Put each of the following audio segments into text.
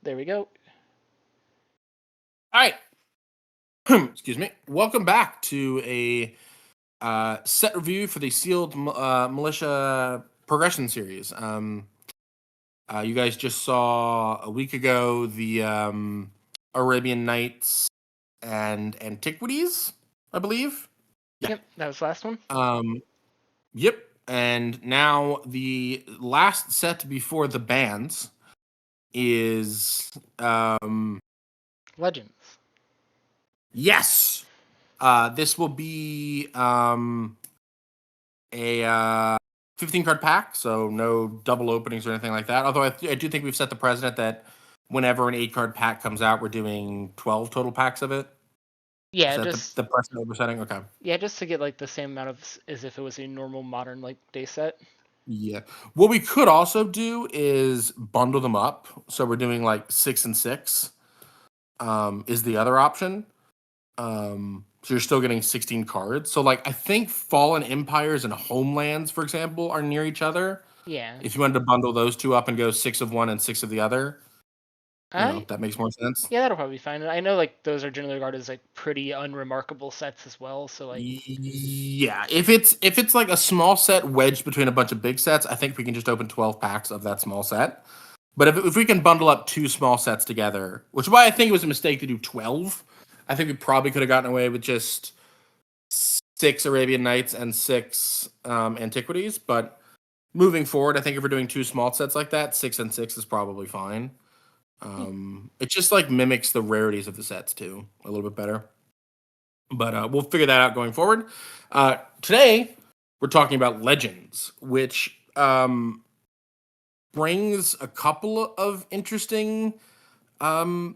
There we go. All right. Excuse me. Welcome back to a set review for the Sealed Militia Progression Series. You guys just saw a week ago the Arabian Nights and Antiquities, I believe. Yeah. Yep, that was the last one. Yep. And now the last set before the bans is Legends. Yes. This will be a 15 card pack, so no double openings or anything like that. Although I do think we've set the precedent that whenever an 8 card pack comes out, we're doing 12 total packs of it. Yeah, Is that just the precedent we're setting? Okay. yeah, just to get like the same amount of as if it was a normal modern like day set. Yeah. What we could also do is bundle them up. So we're doing like 6 and 6. Is the other option. So you're still getting 16 cards. So like I think Fallen Empires and Homelands, for example, are near each other. Yeah. If you wanted to bundle those two up and go 6 of one and 6 of the other, that makes more sense. Yeah, that'll probably be fine. I know like those are generally regarded as like pretty unremarkable sets as well. So like Yeah, if it's like a small set wedged between a bunch of big sets, I think we can just open 12 packs of that small set. But if we can bundle up 2 small sets together, which is why I think it was a mistake to do 12. I think we probably could have gotten away with just 6 Arabian Nights and 6 Antiquities. But moving forward, I think if we're doing 2 small sets like that, 6 and 6 is probably fine. It just like mimics the rarities of the sets too a little bit better. But we'll figure that out going forward. Today, we're talking about Legends, which brings a couple of interesting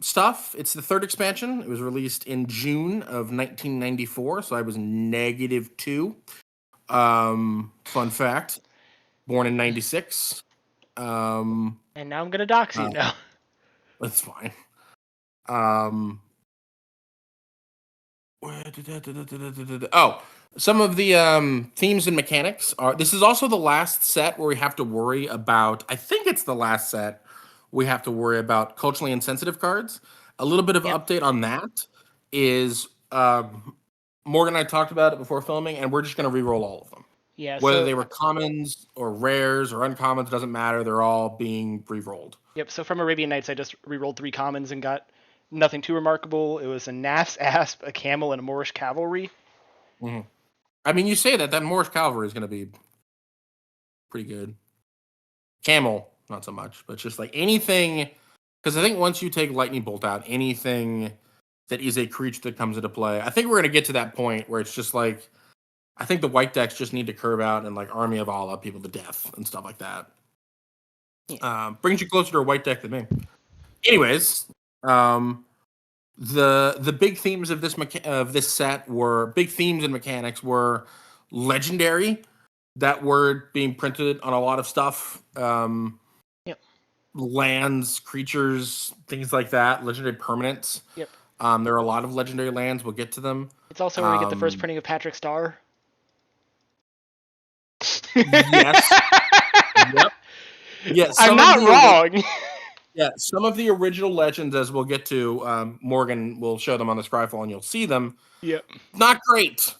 stuff. It's the 3rd expansion. It was released in June of 1994, so I was -2. Fun fact, born in 96. and now I'm gonna dox you now. That's fine. Some of the themes and mechanics are. This is also the last set where we have to worry about. I think it's the last set we have to worry about culturally insensitive cards. A little bit of update on that is Morgan and I talked about it before filming, and we're just going to re-roll all of them. Yeah. Whether they were commons or rares or uncommons, doesn't matter. They're all being re-rolled. Yep. So from Arabian Nights, I just re-rolled 3 commons and got nothing too remarkable. It was a Naf's Asp, a Camel, and a Moorish Cavalry. Mm-hmm. I mean, you say that Moorish Cavalry is going to be pretty good. Camel, not so much, but just like anything, because I think once you take Lightning Bolt out, anything that is a creature that comes into play, I think we're going to get to that point where it's just like, I think the white decks just need to curve out and like Army of Allah people to death and stuff like that. Yeah. Brings you closer to a white deck than me. Anyways, the big themes of this set were big themes and mechanics were legendary. That word being printed on a lot of stuff. Lands, creatures, things like that. Legendary permanents. Yep. There are a lot of legendary lands. We'll get to them. It's also where we get the first printing of Patrick Star. Yes. Yep. Yes. I'm not wrong. Yeah, some of the original legends, as we'll get to, Morgan will show them on the Scryfall and you'll see them. Yep. Not great.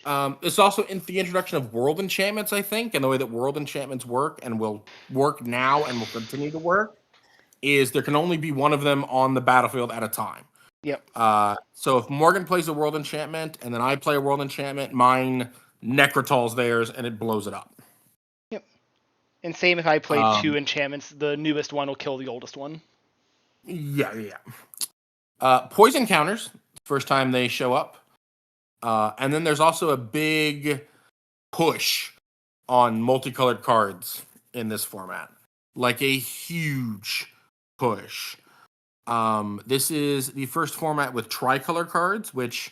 It's also in the introduction of world enchantments, I think, and the way that world enchantments work and will work now and will continue to work is there can only be one of them on the battlefield at a time. Yep. So if Morgan plays a world enchantment and then I play a world enchantment, mine Necrotal's theirs and it blows it up. Yep. And same if I play 2 enchantments, the newest one will kill the oldest one. Yeah. Poison counters, first time they show up. And then there's also a big push on multicolored cards in this format. Like a huge push. This is the first format with tricolor cards, which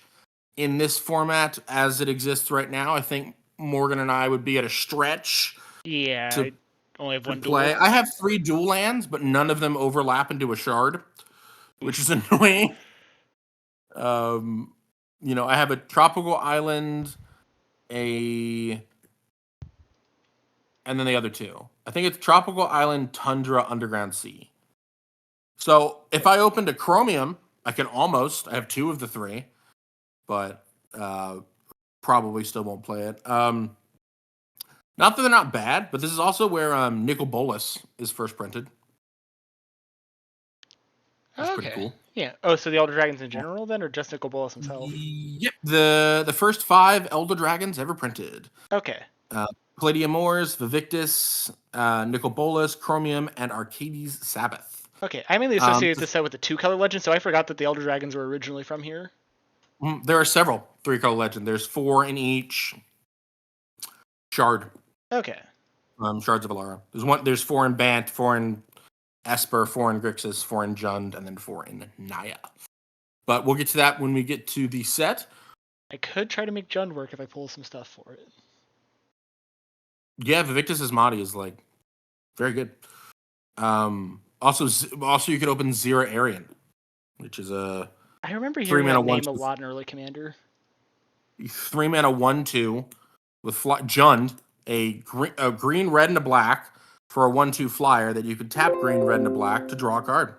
in this format, as it exists right now, I think Morgan and I would be at a stretch. Yeah, I only have 1 play. duel. I have 3 dual lands, but none of them overlap into a shard, which is annoying. I have a tropical island, and then the other 2. I think it's tropical island, tundra, underground sea. So if I opened a Chromium, I have 2 of the 3, but probably still won't play it. Not that they're not bad, but this is also where Nicol Bolas is first printed. That's pretty cool. Yeah. Oh, so the Elder Dragons in general then, or just Nicol Bolas himself? Yep. The first 5 Elder Dragons ever printed. Okay. Palladium Moors, Vivictus, Nicol Bolas, Chromium, and Arcades Sabbath. Okay, I mainly associate this set with the 2-color legend, so I forgot that the Elder Dragons were originally from here. There are several 3-color legend. There's 4 in each shard. Okay. Shards of Alara. There's 4 in Bant, 4 in Esper, 4 in Grixis, 4 in Jund, and then 4 in Naya. But we'll get to that when we get to the set. I could try to make Jund work if I pull some stuff for it. Yeah, Vivictus Asmati is like very good. Also you could open Zera Arian, which is a I remember hearing that name a lot in early Commander. 3 mana 1/2 with Jund, a green, red, and a black for a 1/2 flyer that you could tap green, red, and a black to draw a card.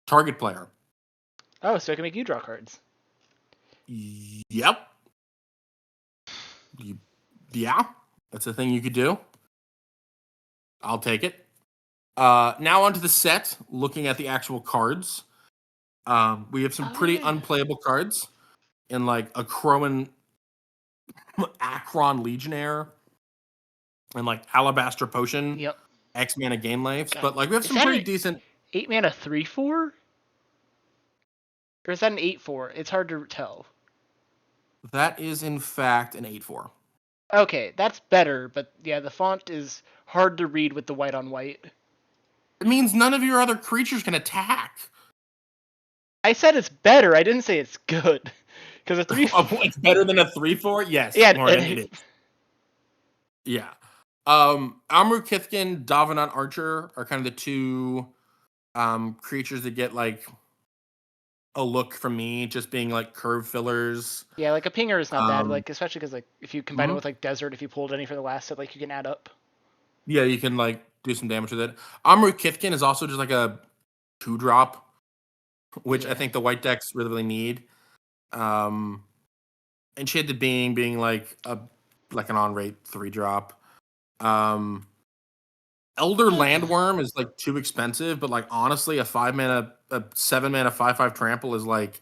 Target player. Oh, so I can make you draw cards. Yep. Yeah, that's a thing you could do. I'll take it. Now onto the set. Looking at the actual cards, we have some pretty unplayable cards in like a Akron Legionnaire and like Alabaster Potion. Yep. X mana gain lives, but like we have some pretty decent 8 mana 3/4. Or is that an 8/4? It's hard to tell. That is in fact an 8/4. Okay, that's better, but yeah, the font is hard to read with the white on white. It means none of your other creatures can attack. I said it's better. I didn't say it's good. Because a 3/4... It's better than a 3/4? Yes. Yeah, it is. Yeah. Amru Kithkin, Davenant Archer are kind of the 2 creatures that get like a look from me, just being like curve fillers. Yeah, like a pinger is not bad, like especially because like if you combine it with like desert, if you pulled any for the last set, like you can add up. Yeah, you can like do some damage with it. Amru Kithkin is also just like a 2-drop, which I think the white decks really need. Enchanted being like an on-rate 3-drop. Elder Landworm is like too expensive, but like honestly, a 7 mana 5/5 trample is like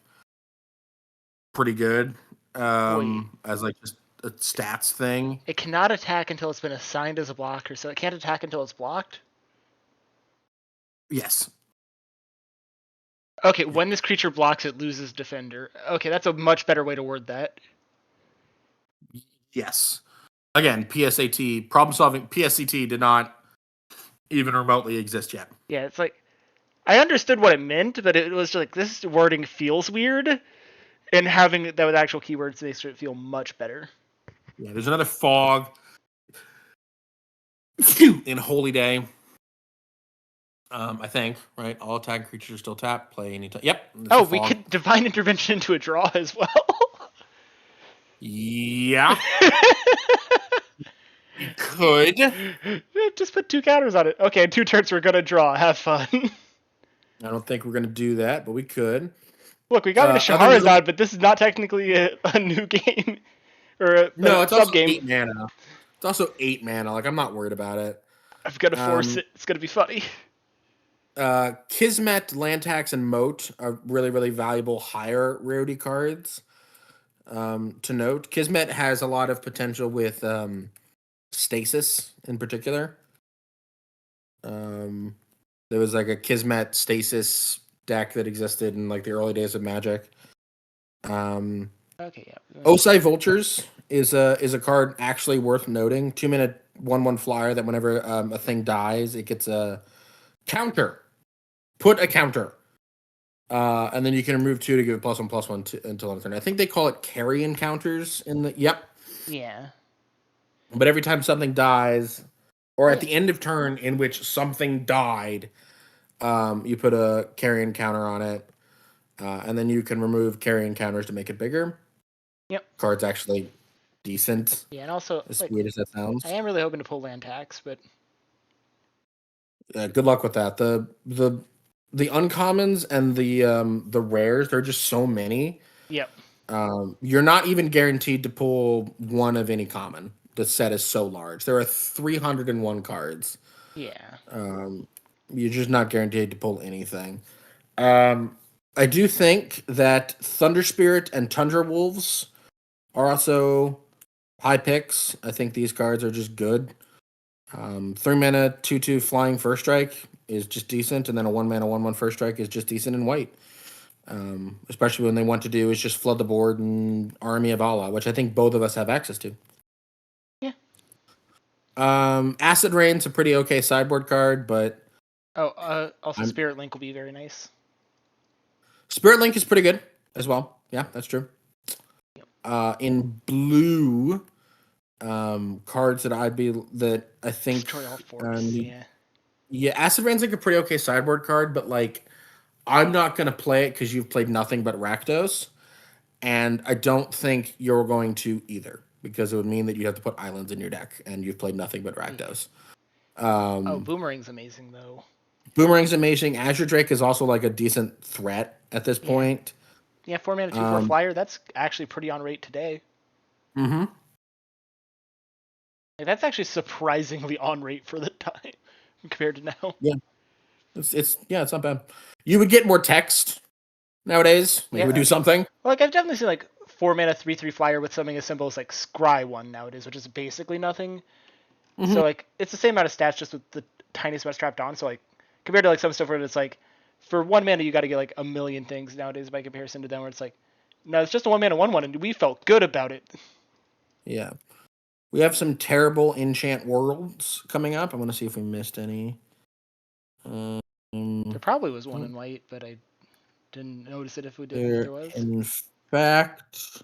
pretty good. As like just a stats thing. It cannot attack until it's been assigned as a blocker, so it can't attack until it's blocked? Yes. Okay, when this creature blocks, it loses defender. Okay, that's a much better way to word that. Yes. Again, PSAT, problem solving, PSCT did not even remotely exist yet. Yeah, it's like, I understood what it meant, but it was like, this wording feels weird, and having that with actual keywords makes it feel much better. Yeah, there's another fog in Holy Day. I think, right? All attack creatures are still tapped. Play anytime. Yep. Oh, we could Divine Intervention into a draw as well. Yeah. You could. Just put 2 counters on it. Okay, 2 turns we're gonna draw. Have fun. I don't think we're gonna do that, but we could. Look, we got rid of Shahrazad, but this is not technically a new game. No, it's also sub-game. 8 mana. It's also 8 mana. Like, I'm not worried about it. I've got to force it. It's gonna be funny. Kismet, Lantax, and Moat are really, really valuable higher rarity cards. To note, Kismet has a lot of potential with Stasis in particular. There was like a Kismet Stasis deck that existed in like the early days of Magic. Okay, yeah. Osai Vultures is a card actually worth noting. 2 mana 1/1 flyer that whenever a thing dies, it gets a counter. Put a counter. And then you can remove 2 to give it +1/+1 until end of turn. I think they call it carrion counters in the Yeah. But every time something dies, or at the end of turn in which something died, you put a carrion counter on it. And then you can remove carrion counters to make it bigger. Yep. Card's actually decent. Yeah, and also as weird as that sounds. I am really hoping to pull land tax, but good luck with that. The the uncommons and the rares, there are just so many. Yep. You're not even guaranteed to pull one of any common. The set is so large. There are 301 cards. Yeah. You're just not guaranteed to pull anything. I do think that Thunder Spirit and Tundra Wolves are also high picks. I think these cards are just good. 3-mana 2/2 flying first strike is just decent, and then a 1-mana 1/1 first strike is just decent in white. Especially when they want to do is just flood the board and Army of Allah, which I think both of us have access to. Yeah. Acid Rain's a pretty okay sideboard card, but Also Spirit Link will be very nice. Spirit Link is pretty good as well. Yeah, that's true. In blue, cards that I think Destroy all force. yeah, Acid Rain's like a pretty okay sideboard card, but like I'm not gonna play it because you've played nothing but Rakdos, and I don't think you're going to either because it would mean that you have to put islands in your deck, and you've played nothing but Rakdos. Boomerang's amazing though. Boomerang's amazing. Azure Drake is also like a decent threat at this point. Yeah, 4-mana 2/4 flyer. That's actually pretty on rate today. Mm-hmm. Like, that's actually surprisingly on rate for the time compared to now. Yeah, it's not bad. You would get more text nowadays. You would do something. Like I've definitely seen like 4-mana 3/3 flyer with something as simple as like Scry 1 nowadays, which is basically nothing. Mm-hmm. So like it's the same amount of stats just with the tiniest amount strapped on. So like compared to like some stuff where it's like for 1 mana you got to get like a million things nowadays by comparison to them where it's like no, it's just a 1-mana 1/1 and we felt good about it. Yeah. We have some terrible enchant worlds coming up. I want to see if we missed any. There probably was one in white, but I didn't notice it if we did. There was. In fact,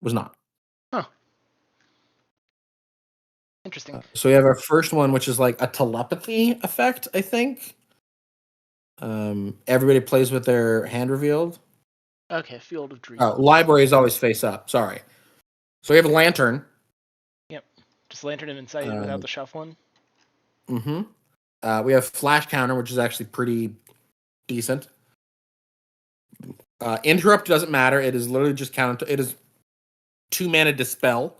was not. Huh. Interesting. So we have our first one, which is like a telepathy effect, I think. Everybody plays with their hand revealed. Okay, Field of Dreams. Oh, library is always face up. Sorry. So we have a lantern. Yep. Just lantern him inside without the shuffling. Mm-hmm. We have flash counter, which is actually pretty decent. Interrupt doesn't matter. It is literally just counter. It is 2-mana dispel.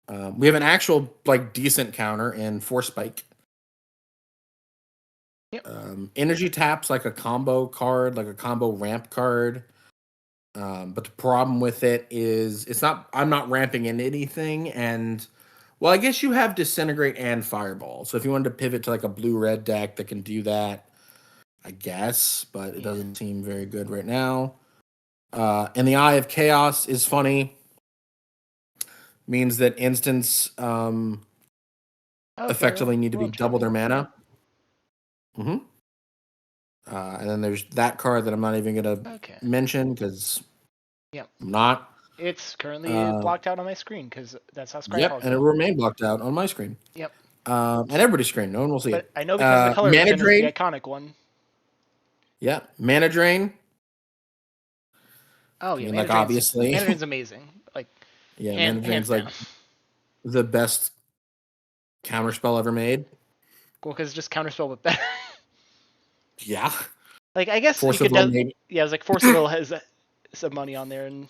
We have an actual like decent counter in Force Spike. Yep. Energy taps like a combo card, like a combo ramp card. But the problem with it is it's not. I'm not ramping in anything, and well, I guess you have Disintegrate and Fireball. So if you wanted to pivot to like a blue-red deck that can do that, I guess, but it doesn't seem very good right now. And the Eye of Chaos is funny. Means that instants effectively need to be double their mana. Mm-hmm. And then there's that card that I'm not even going to mention because I'm not. It's currently blocked out on my screen because that's how Scry and it will remain blocked out on my screen. Yep. And everybody's screen. No one will see it. I know because the color Mana Drain is the iconic one. Yeah, Mana Drain. Oh yeah, like obviously, Mana Drain's amazing. Like Mana Drain's like the best counterspell ever made. Well, because it's just counterspell but better. Yeah. Like I guess Force of Will maybe. Yeah, it's like Force of Will has some money on there, and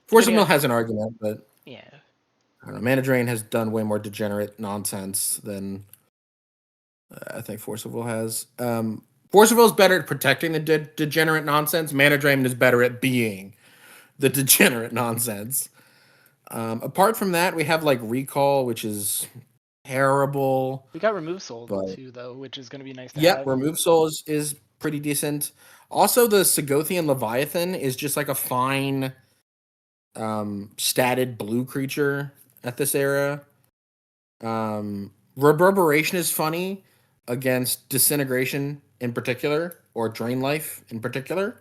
Force of Will has an argument, but yeah, I don't know. Mana Drain has done way more degenerate nonsense than I think Force of Will has. Force of Will is better at protecting the degenerate nonsense. Mana Drain is better at being the degenerate nonsense. Apart from that, we have like Recall, which is terrible. We got Remove Soul too, though, which is going to be nice to have. Yeah, Remove Soul is pretty decent. Also, the Segothian Leviathan is just like a fine statted blue creature at this era. Reverberation is funny against Disintegration in particular, or Drain Life in particular.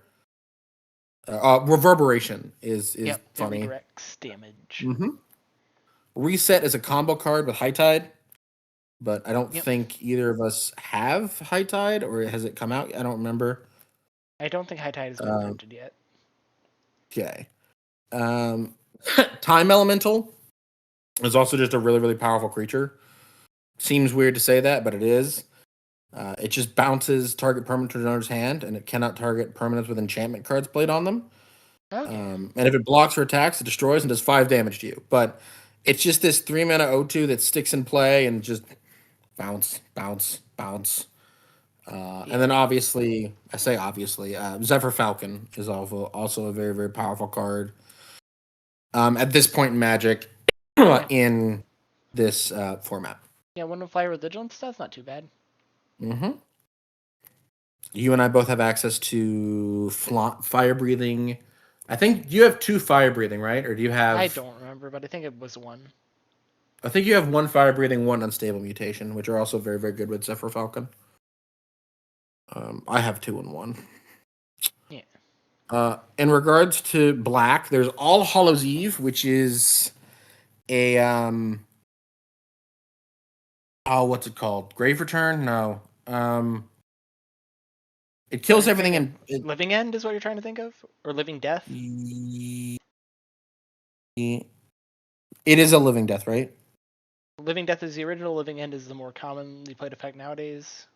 Reverberation is funny. Directs damage. Mm-hmm. Reset is a combo card with High Tide, but I don't think either of us have High Tide, or has it come out? I don't remember. I don't think High Tide has been printed yet. Okay. Time Elemental is also just a really, really powerful creature. Seems weird to say that, but it is. It just bounces target permanent to another's hand, and it cannot target permanents with enchantment cards played on them. Okay. And if it blocks or attacks, it destroys and does 5 damage to you. But it's just this 3 mana O2 that sticks in play and just bounce, bounce, bounce. And then obviously, Zephyr Falcon is also a very, very powerful card. At this point in Magic, in this format. Yeah, one flyer with vigilance. That's not too bad. Mm-hmm. You and I both have access to fire breathing. I think you have 2 fire breathing, right? Or do you have? I don't remember, but I think it was 1. I think you have 1 fire breathing, 1 unstable mutation, which are also very, very good with Zephyr Falcon. I have 2 and 1. Yeah. In regards to black, there's All Hallows Eve, which is a what's it called? Grave Return? No. It kills everything in Living End is what you're trying to think of, or Living Death. It is a Living Death, right? Living Death is the original. Living End is the more commonly played effect nowadays.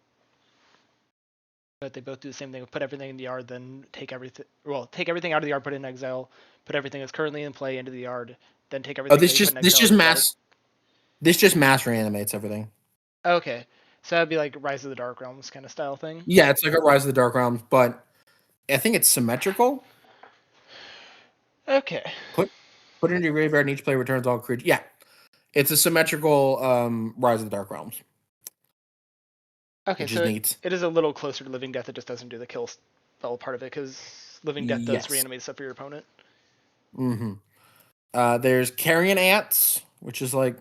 But they both do the same thing. Put everything in the yard, then take everything. Well, take everything out of the yard, put it in exile. Put everything that's currently in play into the yard, then take everything. Oh, this just mass reanimates everything. Okay, so that'd be like Rise of the Dark Realms kind of style thing. Yeah, it's like a Rise of the Dark Realms, but I think it's symmetrical. Okay. Put it into your graveyard, and each player returns all creatures. Yeah, it's a symmetrical Rise of the Dark Realms. Okay, so it is a little closer to Living Death. It just doesn't do the kill spell part of it because Living Death does reanimate stuff for your opponent. Mm-hmm. There's Carrion Ants, which is like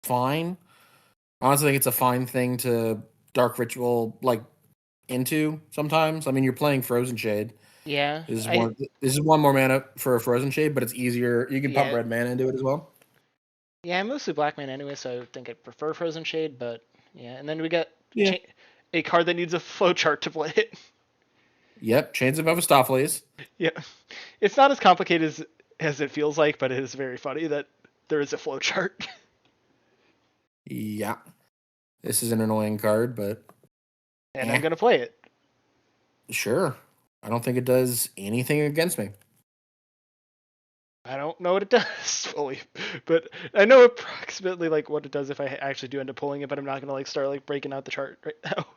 fine. Honestly, I think it's a fine thing to Dark Ritual like into sometimes. I mean, you're playing Frozen Shade. Yeah. This is one more mana for a Frozen Shade, but it's easier. You can pump red mana into it as well. Yeah, I'm mostly black mana anyway, so I think I'd prefer Frozen Shade, but yeah. And then we got a card that needs a flowchart to play it. Yep, Chains of Mephistopheles. Yeah. It's not as complicated as it feels like, but it is very funny that there is a flowchart. Yeah. This is an annoying card, but... And I'm going to play it. Sure. I don't think it does anything against me. I don't know what it does fully, but I know approximately like what it does if I actually do end up pulling it, but I'm not going to like start like breaking out the chart right now.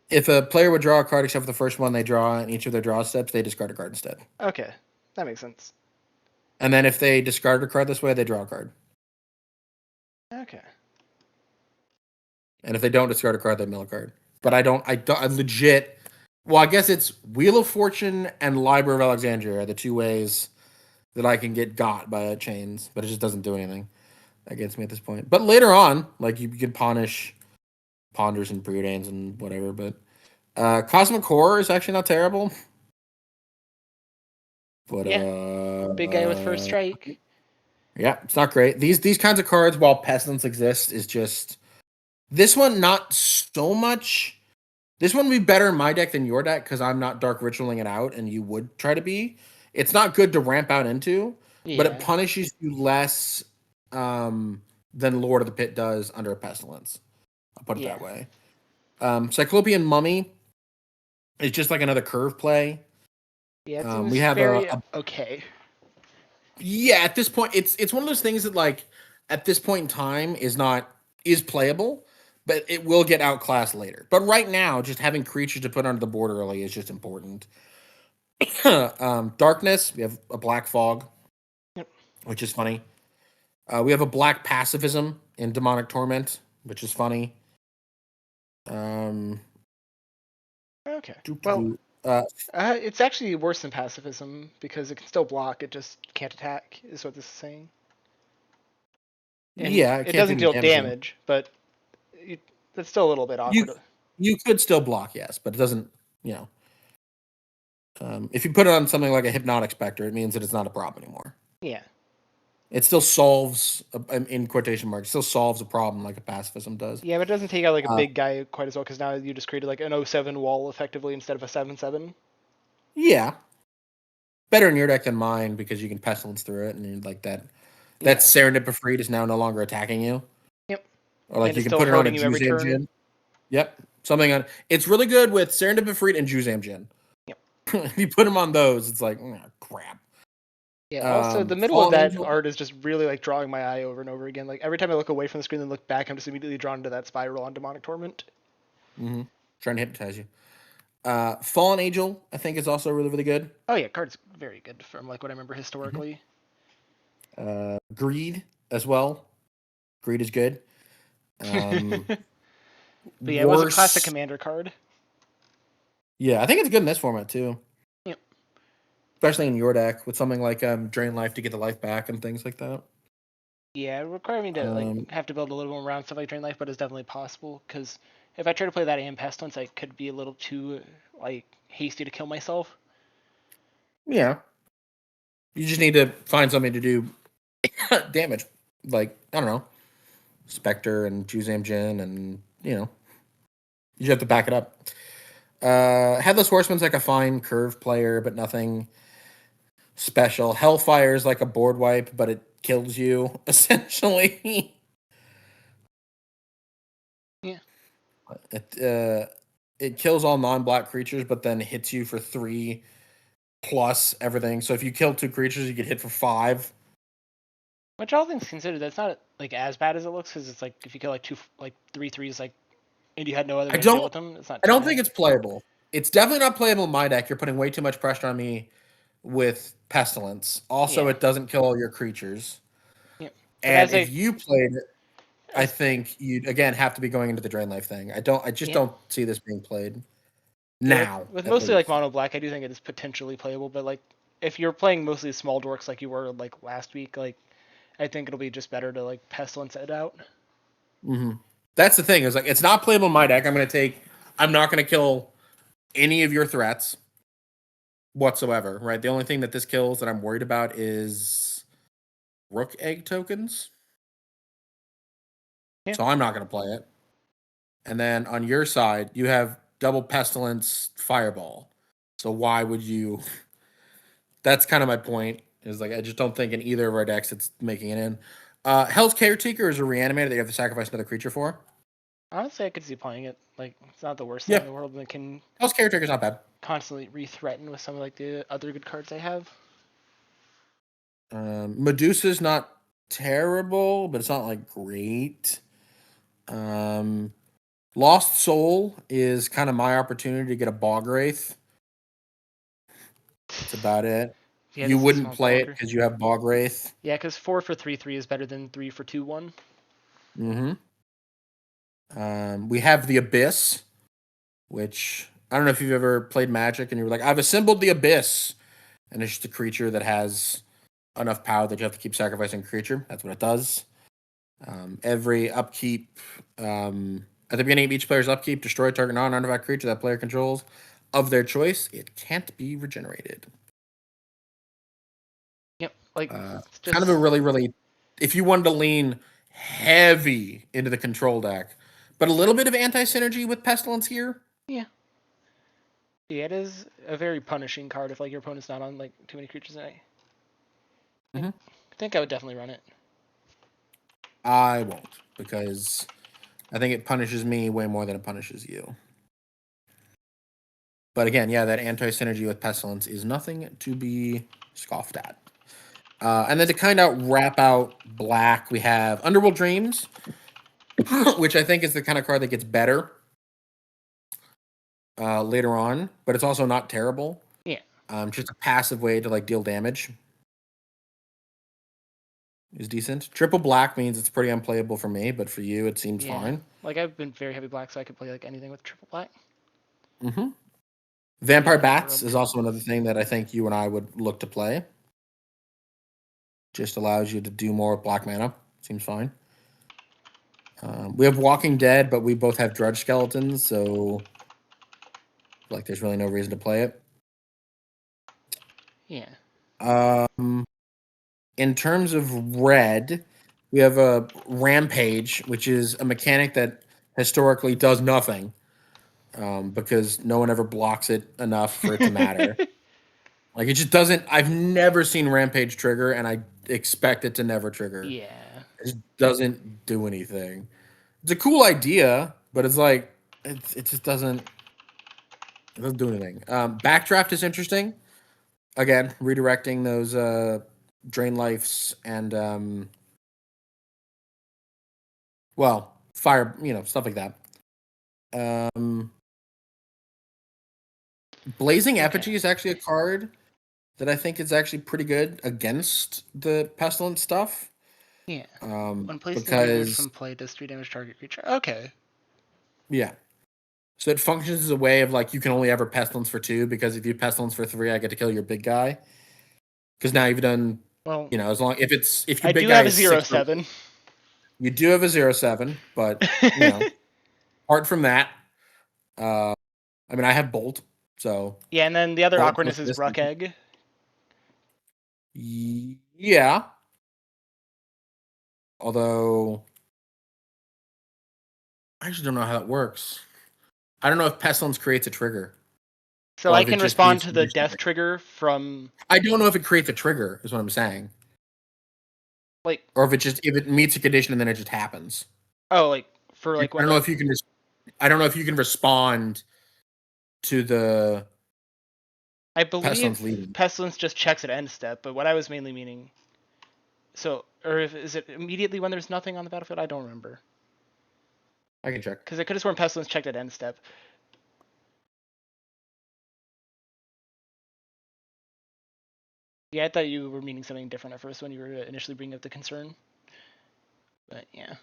If a player would draw a card except for the first one they draw in each of their draw steps, they discard a card instead. Okay. That makes sense. And then if they discard a card this way, they draw a card. Okay. And if they don't discard a card, they mill a card. But I legit... Well, I guess it's Wheel of Fortune and Library of Alexandria are the 2 ways that I can get got by Chains, but it just doesn't do anything against me at this point. But later on, like you could punish Ponders and Preordains and whatever, but Cosmic Horror is actually not terrible. But big guy with first strike. Yeah, it's not great. These kinds of cards, while Pestilence exists, is just this one not so much. This one would be better in my deck than your deck because I'm not Dark Ritualing it out, and you would try to be. It's not good to ramp out into, but it punishes you less than Lord of the Pit does under a Pestilence. I'll put it that way. Cyclopean Mummy is just like another curve play. Yeah, we have okay. Yeah, at this point, it's one of those things that like at this point in time is playable, but it will get outclassed later. But right now, just having creatures to put under the board early is just important. Darkness, we have a Black Fog, which is funny. We have a Black Pacifism in Demonic Torment, which is funny. Okay. Well, it's actually worse than Pacifism because it can still block, it just can't attack, is what this is saying. And it doesn't deal damage, but that's still a little bit awkward. You could still block, yes, but it doesn't, if you put it on something like a Hypnotic Spectre, it means that it's not a problem anymore. Yeah. It still solves, in quotation marks, still solves a problem like a Pacifism does. Yeah, but it doesn't take out like a big guy quite as well because now you just created like an 07 wall effectively instead of a 7/7. Yeah. Better in your deck than mine because you can Pestilence through it and like that. That Serendip Ifrit is now no longer attacking you. Yep. Or like And you it's can still put it on a hurting you every Juzam turn. Jin. Yep. Something on. It's really good with Serendip Ifrit and Juzam Jin. Yep. If you put them on those, it's like crap. Yeah. Also, the middle of Fallen that Angel. art is just really like drawing my eye over and over again. Like every time I look away from the screen and look back, I'm just immediately drawn to that spiral on Demonic Torment. Mm-hmm. Trying to hypnotize you. Fallen Angel, I think, is also really, really good. Oh yeah, card's very good from like what I remember historically. Greed as well. Greed is good. But yeah, it was a classic commander card. Yeah, I think it's good in this format too. Yep. Especially in your deck with something like Drain Life to get the life back and things like that. Yeah, it required me to like have to build a little more around stuff like Drain Life, but it's definitely possible because if I try to play that and Pestilence, I could be a little too like hasty to kill myself. Yeah. You just need to find something to do damage. Like, I don't know. Spectre and Juzam Jin and, you have to back it up. Headless Horseman's like a fine curve player, but nothing special. Hellfire's like a board wipe, but it kills you, essentially. Yeah. It kills all non-black creatures, but then hits you for 3 plus everything. So if you kill 2 creatures, you get hit for 5. Which all things considered, that's not like as bad as it looks because it's like if you kill like 3 threes like and you had no other way to deal with them, it's not. I don't think it's playable. It's definitely not playable in my deck. You're putting way too much pressure on me with Pestilence. Also, It doesn't kill all your creatures. Yeah. And if you played it, I think you'd again have to be going into the Drain Life thing. I just don't see this being played now. With mostly like mono black, I do think it is potentially playable, but like if you're playing mostly small dorks like you were like last week, like I think it'll be just better to like Pestilence it out. Mm-hmm. That's the thing. Is like it's not playable in my deck. I'm not going to kill any of your threats whatsoever. Right. The only thing that this kills that I'm worried about is Rook Egg tokens. Yeah. So I'm not going to play it. And then on your side, you have double Pestilence Fireball. So why would you? That's kind of my point. Is like I just don't think in either of our decks it's making it in. Hell's Caretaker is a reanimator that you have to sacrifice another creature for. Honestly, I could see playing it. Like it's not the worst thing in the world, and it can. Hell's Caretaker's not bad. Constantly re-threaten with some of like the other good cards I have. Medusa's not terrible, but it's not like great. Lost Soul is kind of my opportunity to get a Bog Wraith. That's about it. Yeah, you wouldn't play it because you have Bog Wraith. Yeah, because 4 for 3/3 is better than 3 for 2/1. Mm-hmm. We have the Abyss, which I don't know if you've ever played Magic and you were like, I've assembled the Abyss, and it's just a creature that has enough power that you have to keep sacrificing a creature. That's what it does. Every upkeep, at the beginning of each player's upkeep, destroy target non-artifact creature that player controls of their choice. It can't be regenerated. Yep, like just... kind of a really, really. If you wanted to lean heavy into the control deck, but a little bit of anti-synergy with Pestilence here. Yeah. Yeah, it is a very punishing card if like your opponent's not on like too many creatures in it. I think I would definitely run it. I won't, because I think it punishes me way more than it punishes you. But again, yeah, that anti-synergy with Pestilence is nothing to be scoffed at. And then to kind of wrap out black, we have Underworld Dreams, which I think is the kind of card that gets better later on, but it's also not terrible. Yeah. Just a passive way to like deal damage is decent. Triple black means it's pretty unplayable for me, but for you, it seems fine. Like I've been very heavy black, so I could play like anything with triple black. Mm-hmm. Vampire Bats is also another thing that I think you and I would look to play. Just allows you to do more with black mana. Seems fine. We have Walking Dead, but we both have Drudge Skeletons, so like there's really no reason to play it. Yeah. In terms of red, we have a Rampage, which is a mechanic that historically does nothing, because no one ever blocks it enough for it to matter. Like it just doesn't. I've never seen Rampage trigger, and I expect it to never trigger. Yeah. It just doesn't do anything. It's a cool idea, but it's like it just doesn't do anything. Backdraft is interesting. Again, redirecting those drain lives and well, fire, stuff like that. Blazing Effigy is actually a card that I think is actually pretty good against the pestilence stuff. Yeah. When placed in graveyard Because from play, does 3 damage target creature. Okay. yeah. So it functions as a way of like you can only ever pestilence for 2 because if you pestilence for 3, I get to kill your big guy. Because now you've done as long if your I big do guy have a is 6 0/7. You do have a 0/7, but apart from that, I mean I have Bolt, so yeah, and then the other Bolt awkwardness is Ruck Egg. Yeah. Although I actually don't know how that works. I don't know if Pestilence creates a trigger. So I can respond to the death trigger from. I don't know if it creates a trigger, is what I'm saying. Like, or if it meets a condition and then it just happens. Oh, like for like I don't know if you can. I don't know if you can respond to the. I believe Pestilence just checks at end step, but what I was mainly meaning. So, is it immediately when there's nothing on the battlefield? I don't remember. I can check. Because I could have sworn Pestilence checked at end step. Yeah, I thought you were meaning something different at first when you were initially bringing up the concern. But yeah.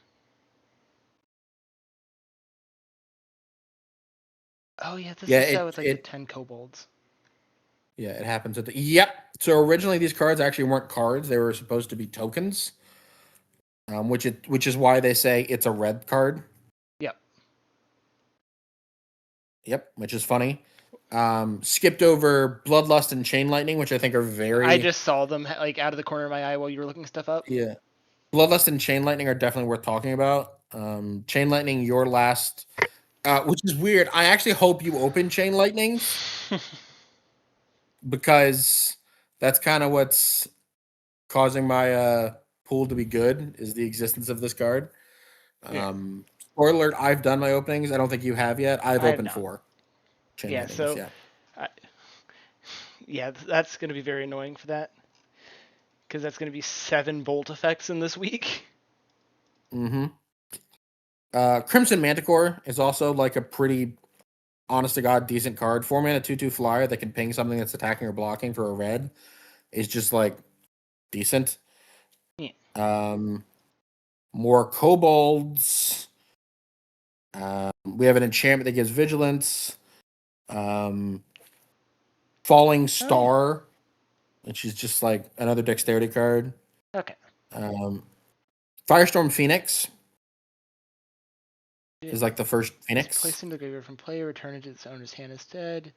Oh yeah, this is with like the 10 kobolds. Yeah, it happens at the. Yep. So originally these cards actually weren't cards; they were supposed to be tokens. Which is why they say it's a red card. Yep. Yep, which is funny. Skipped over Bloodlust and Chain Lightning, which I think are very. I just saw them like out of the corner of my eye while you were looking stuff up. Yeah, Bloodlust and Chain Lightning are definitely worth talking about. Chain Lightning, your last, which is weird. I actually hope you open Chain Lightning because that's kind of what's causing my pool to be good is the existence of this card. Spoiler alert, I've done my openings. I don't think you have yet. I've opened 4. Chain Lightnings, yeah, that's going to be very annoying for that. Because that's going to be 7 bolt effects in this week. Mm-hmm. Crimson Manticore is also like a pretty, honest to God, decent card. 4-mana 2/2 flyer that can ping something that's attacking or blocking for a red is just like decent. Yeah. More kobolds. We have an enchantment that gives vigilance. Falling Star, which is just like another dexterity card. Okay. Firestorm Phoenix is like the first Phoenix. Placing the graveyard from play, return it to its owner's hand instead.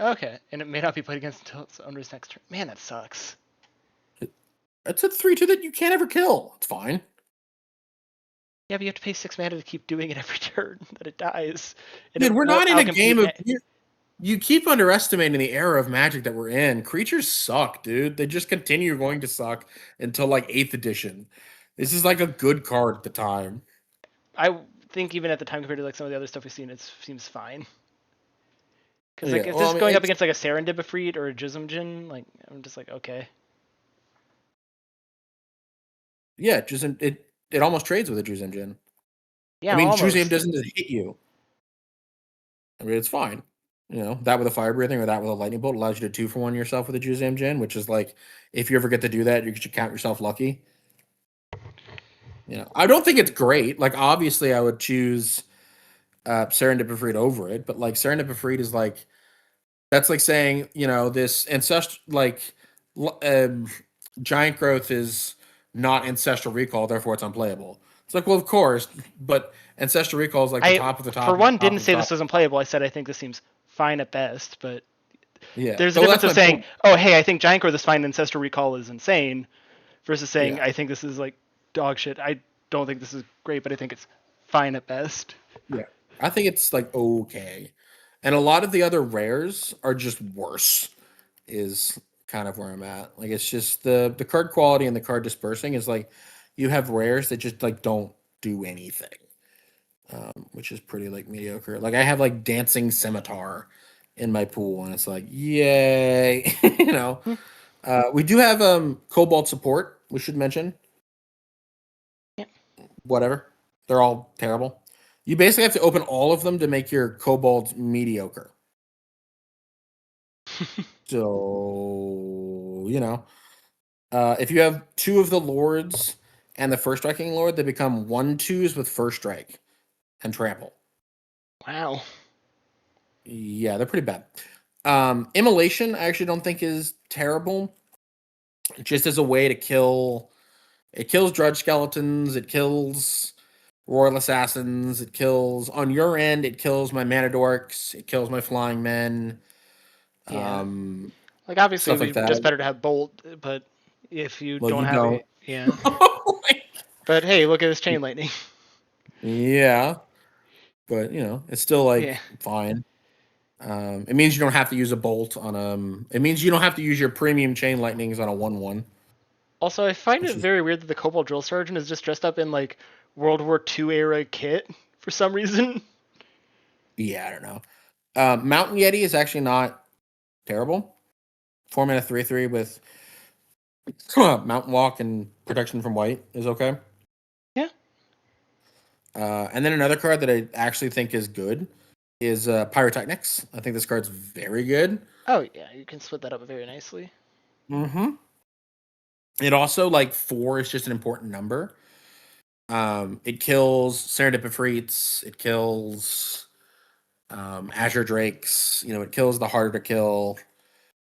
Okay, and it may not be played against until its owner's next turn. Man, that sucks. It's a 3/2 that you can't ever kill. It's fine. Yeah, but you have to pay 6 mana to keep doing it every turn that it dies. Dude, we're not in a game of. You keep underestimating the era of Magic that we're in. Creatures suck, dude. They just continue going to suck until like 8th edition. This is like a good card at the time. I think even at the time compared to like some of the other stuff we've seen, it seems fine. Because like, if this is going up against like a Serendipity or a Jizumjin, like I'm just like, okay. Yeah, it almost trades with a Juzimjin. Yeah, I mean, almost. Juzim doesn't just hit you. I mean, it's fine. That with a fire breathing or that with a lightning bolt allows you to 2-for-1 yourself with a Juzimjin, which is like, if you ever get to do that, you should count yourself lucky. I don't think it's great. Like, obviously, I would choose Serendipity over it, but like Serendipity is like, that's like saying, this Giant Growth is not Ancestral Recall, therefore it's unplayable. It's like, well, of course, but Ancestral Recall is like the top of the top. For one, didn't say this was unplayable. I said I think this seems fine at best, but yeah, there's a difference of saying, oh, hey, I think Giant Growth is fine, Ancestral Recall is insane, versus saying, I think this is like dog shit. I don't think this is great, but I think it's fine at best. Yeah, I think it's like okay. And a lot of the other rares are just worse, is kind of where I'm at. Like, it's just the card quality and the card dispersing is like, you have rares that just like don't do anything. which is pretty like mediocre. Like I have like Dancing Scimitar in my pool, and it's like yay, you know. Hmm. We do have Cobalt support. We should mention. Yeah. Whatever, they're all terrible. You basically have to open all of them to make your Cobalt mediocre. So you know, if you have two of the lords and the first striking lord, they become 1/2s with first strike and trample. Wow. Yeah, they're pretty bad. Immolation, I actually don't think is terrible. Just as a way to kill, it kills drudge skeletons, it kills royal assassins, it kills on your end, it kills my mana dorks, it kills my flying men, Yeah. Like obviously, stuff like we that. just better to have bolt, but if you Well, don't you have don't. it, yeah. But hey, look at this chain lightning. Yeah, but you know, it's still Yeah. like fine. It means you don't have to use a bolt on It means you don't have to use your premium chain lightnings on a 1/1, Also, I find which it is very weird that the Cobalt Drill Sergeant is just dressed up in like World War II era kit for some reason. yeah, I don't know. Mountain Yeti is actually not terrible. 4 mana 3/3 with Mountain Walk and protection from white is okay. Yeah. And then another card that I actually think is good is Pyrotechnics. I think this card's very good. Oh yeah, you can split that up very nicely. Mm-hmm. It also like 4 is just an important number. It kills Serendipifreets. It kills Azure Drakes. You know, it kills the harder to kill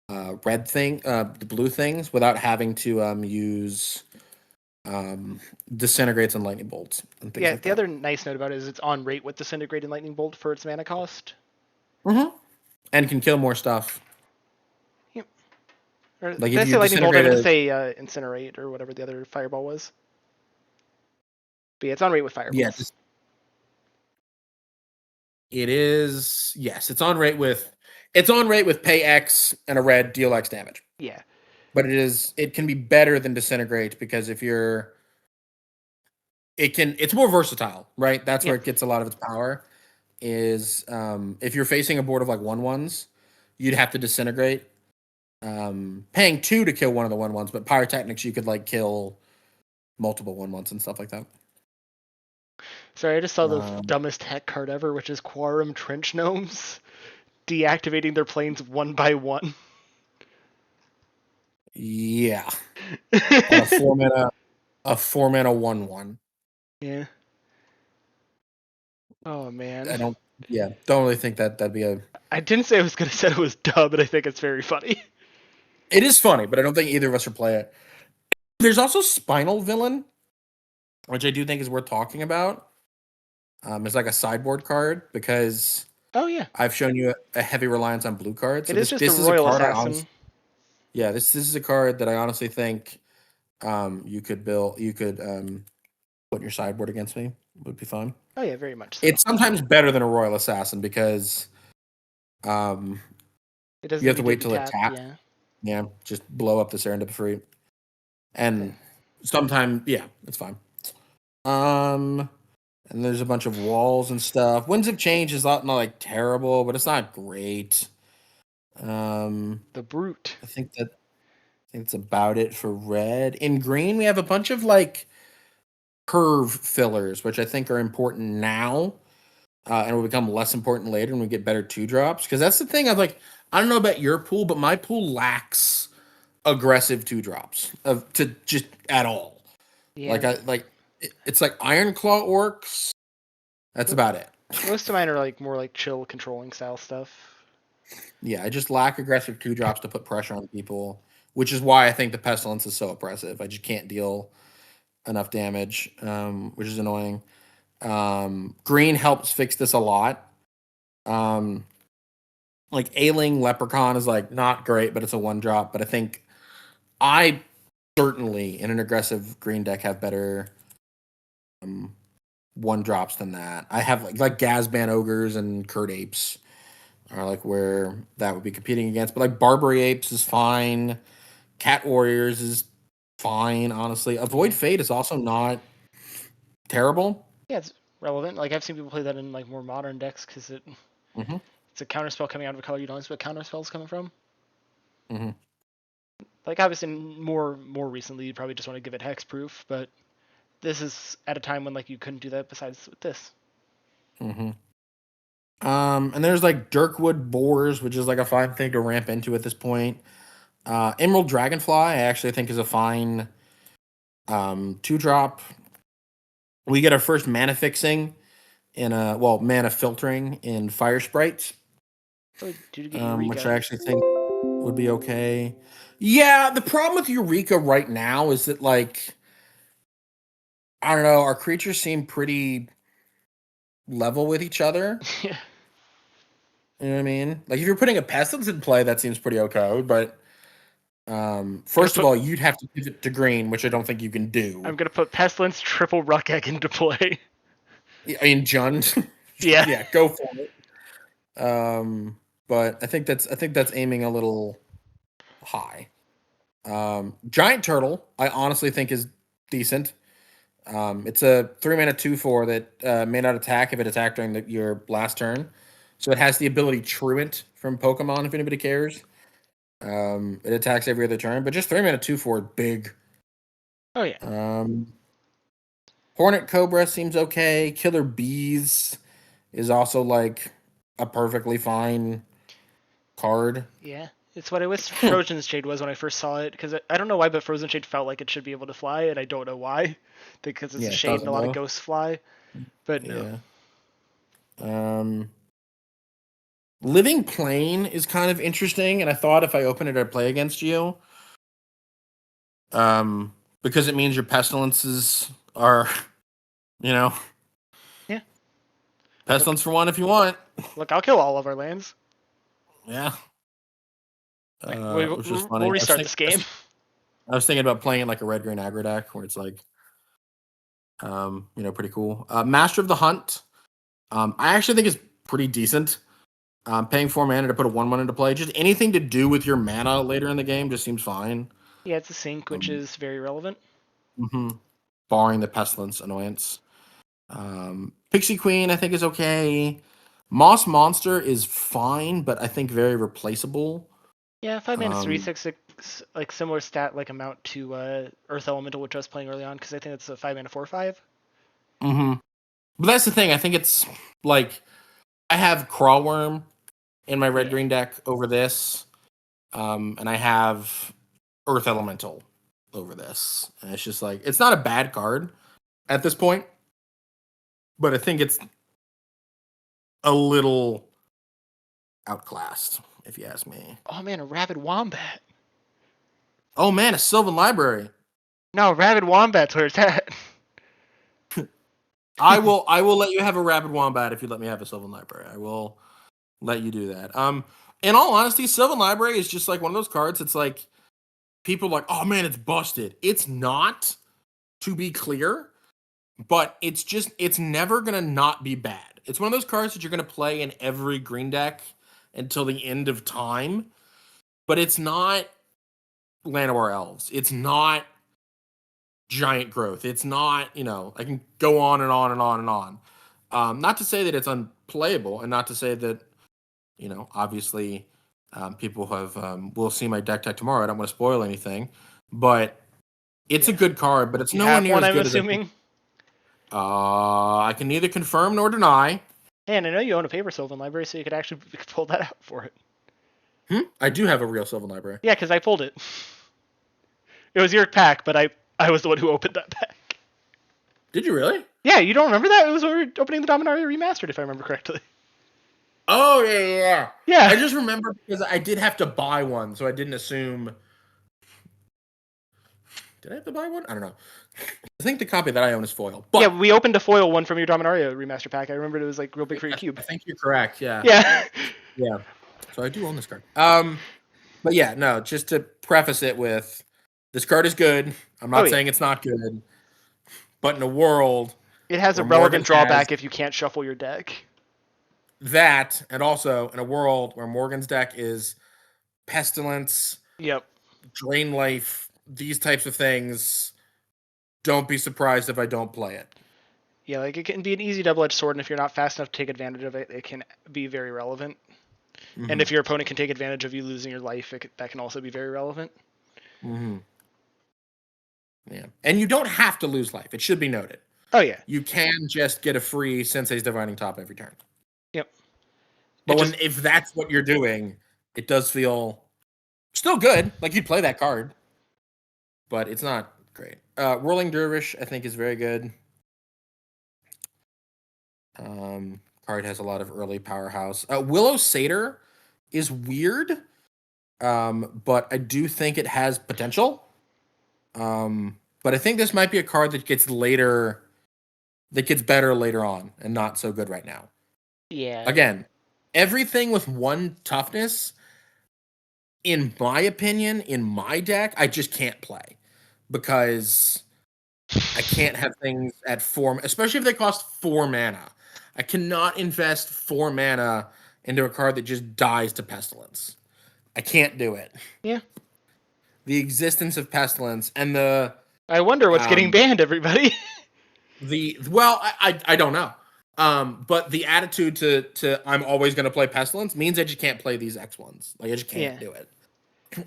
the blue things without having to use disintegrates and lightning bolts and things Yeah, like the that. other nice note about it is it's on rate with Disintegrate and Lightning Bolt for its mana cost. Mm-hmm. And can kill more stuff. Yep. Or Like did I if say you Lightning Bolt? I disintegrate meant to a say Incinerate or whatever the other Fireball was. But yeah, it's on rate with yeah, Fireballs. it is yes, it's on rate with pay X and a red deal X damage. Yeah. But it can be better than disintegrate because if you're it's more versatile, right? That's where Yep. it gets a lot of its power. Is if you're facing a board of like 1/1s, you'd have to disintegrate. Paying 2 to kill one of the 1/1s, but pyrotechnics you could like kill multiple 1/1s and stuff like that. Sorry, I just saw the Um, dumbest heck card ever, which is Quarum Trench Gnomes deactivating their planes one by one. yeah, on a 4 mana 1/1. Yeah. Oh man. I don't yeah, don't really think that that'd be a I didn't say I was gonna say it was dumb, but I think it's very funny. it is funny, but I don't think either of us should play it. There's also Spinal Villain, which I do think is worth talking about. It's like a sideboard card because Oh yeah. I've shown you a heavy reliance on blue cards. So It is just a this is a Royal card Assassin. this is a card that I honestly think you could put in your sideboard against me. Would be fun. Oh yeah, very much so. It's sometimes better than a Royal Assassin because um It doesn't you have to wait immediately till it tap, taps. yeah. Yeah, just blow up the Serendipity. Okay. And sometimes yeah, it's fine. Um and there's a bunch of walls and stuff. Winds of Change is not like terrible, but it's not great. The Brute. I think that's about it for red. In green, we have a bunch of like curve fillers, which I think are important now, and will become less important later when we get better 2-drops. Because that's the thing. I don't know about your pool, but my pool lacks aggressive 2-drops of to just at all. Yeah. It's like Iron Claw Orcs. That's about it. Most of mine are like more like chill controlling style stuff. Yeah, I just lack aggressive 2-drops to put pressure on people, which is why I think the Pestilence is so oppressive. I just can't deal enough damage, which is annoying. Green helps fix this a lot. Like Ailing Leprechaun is like not great, but it's a 1-drop. But I think I certainly in an aggressive green deck have better 1-drops than that. I have like Gazban Ogres and Kurt Apes are like where that would be competing against. But like Barbary Apes is fine. Cat Warriors is fine, honestly. Avoid Fate is also not terrible. Yeah, it's relevant. Like I've seen people play that in like more modern decks because Mm-hmm. it's a counterspell coming out of a color you don't expect counterspells coming from. Mm-hmm. Like obviously more recently you probably just want to give it hexproof, but this is at a time when like you couldn't do that besides with this. Mm-hmm. And there's like Dirkwood Boars, which is like a fine thing to ramp into at this point. Emerald Dragonfly, I actually think is a fine 2-drop. We get our first mana fixing in mana filtering in Fire Sprites, Oh, did you get Eureka? which I actually think would be okay. Yeah, the problem with Eureka right now is that like I don't know, our creatures seem pretty level with each other. Yeah. You know what I mean? Like if you're putting a Pestilence in play, that seems pretty okay. But first of all, you'd have to pivot to green, which I don't think you can do. I'm gonna put Pestilence triple Ruck Egg into play. I mean, Jund. Yeah. Yeah, go for it. But I think that's aiming a little high. Giant Turtle, I honestly think is decent. It's a 3-mana 2/4 that may not attack if it attacked during your last turn. So it has the ability Truant from Pokemon, if anybody cares. It attacks every other turn, but just 3-mana 2/4 big. Oh yeah. Hornet Cobra seems okay. Killer Bees is also like a perfectly fine card. Yeah. It's what I wish Frozen Shade was when I first saw it, because I don't know why, but Frozen Shade felt like it should be able to fly, and I don't know why, because it's a shade and a lot of ghosts fly. But no. Yeah. Living Plane is kind of interesting, and I thought if I open it, I'd play against you. Because it means your pestilences are, Yeah. Pestilence for 1 if you want. Look, I'll kill all of our lands. Yeah. Which is funny. We'll restart this game. I was thinking about playing it like a red green aggro deck where it's like, pretty cool. Master of the Hunt, I actually think is pretty decent. Paying 4 mana to put a 1/1 into play, just anything to do with your mana later in the game just seems fine. Yeah, it's a sync, which is very relevant. Mm-hmm. Barring the Pestilence annoyance. Pixie Queen, I think, is okay. Moss Monster is fine, but I think very replaceable. Yeah, 5 mana 3/6, like similar stat like amount to Earth Elemental, which I was playing early on, because I think it's a 5 mana 4/5. Mm-hmm. But that's the thing. I think it's like I have Crawlworm in my red green deck over this, and I have Earth Elemental over this, and it's just like it's not a bad card at this point, but I think it's a little outclassed, if you ask me. Oh man, a Rabid Wombat. Oh man, a Sylvan Library. No, Rabid Wombat's where it's at. I will let you have a Rabid Wombat if you let me have a Sylvan Library. I will let you do that. In all honesty, Sylvan Library is just like one of those cards. It's like people are like, oh man, it's busted. It's not, to be clear, but it's never gonna not be bad. It's one of those cards that you're gonna play in every green deck until the end of time. But it's not Llanowar Elves. It's not Giant Growth. It's not, I can go on and on and on and on. Not to say that it's unplayable, and not to say that, obviously people will see my deck tech tomorrow. I don't want to spoil anything, but it's a good card, but it's nowhere near as good as... I'm assuming? I can neither confirm nor deny. Hey, and I know you own a paper Sylvan Library, so you could actually pull that out for it. I do have a real Sylvan Library. Yeah, because I pulled it. It was your pack, but I was the one who opened that pack. Did you really? Yeah, you don't remember that? It was when we were opening the Dominaria Remastered, if I remember correctly. Oh, yeah. Yeah. I just remember because I did have to buy one, so I didn't assume... Did I have to buy one? I don't know. I think the copy that I own is foil. But... Yeah, we opened a foil one from your Dominaria Remaster pack. I remembered it was like real big for your cube. I think you're correct, yeah. Yeah. Yeah. So I do own this card. But yeah, no, just to preface it with, this card is good. I'm not saying it's not good. But in a world... It has a relevant drawback if you can't shuffle your deck. That, and also in a world where Morgan's deck is Pestilence, Drain Life, these types of things, don't be surprised if I don't play it. Yeah, like it can be an easy double-edged sword, and if you're not fast enough to take advantage of it, it can be very relevant. Mm-hmm. And if your opponent can take advantage of you losing your life, that can also be very relevant. Mm-hmm. Yeah, and you don't have to lose life. It should be noted. Oh yeah. You can just get a free Sensei's Divining Top every turn. Yep. But if that's what you're doing, it does feel still good. Like you'd play that card, but it's not great. Whirling Dervish, I think, is very good. Card has a lot of early powerhouse. Willow Satyr is weird, but I do think it has potential. But I think this might be a card that gets better later on, and not so good right now. Yeah. Again, everything with 1 toughness, in my opinion, in my deck, I just can't play because I can't have things at 4, especially if they cost 4 mana. I cannot invest 4 mana into a card that just dies to Pestilence. I can't do it. Yeah. The existence of Pestilence and the... I wonder what's getting banned, everybody. I don't know. But the attitude to I'm always going to play Pestilence means I just can't play these X1s. Like, I just can't do it.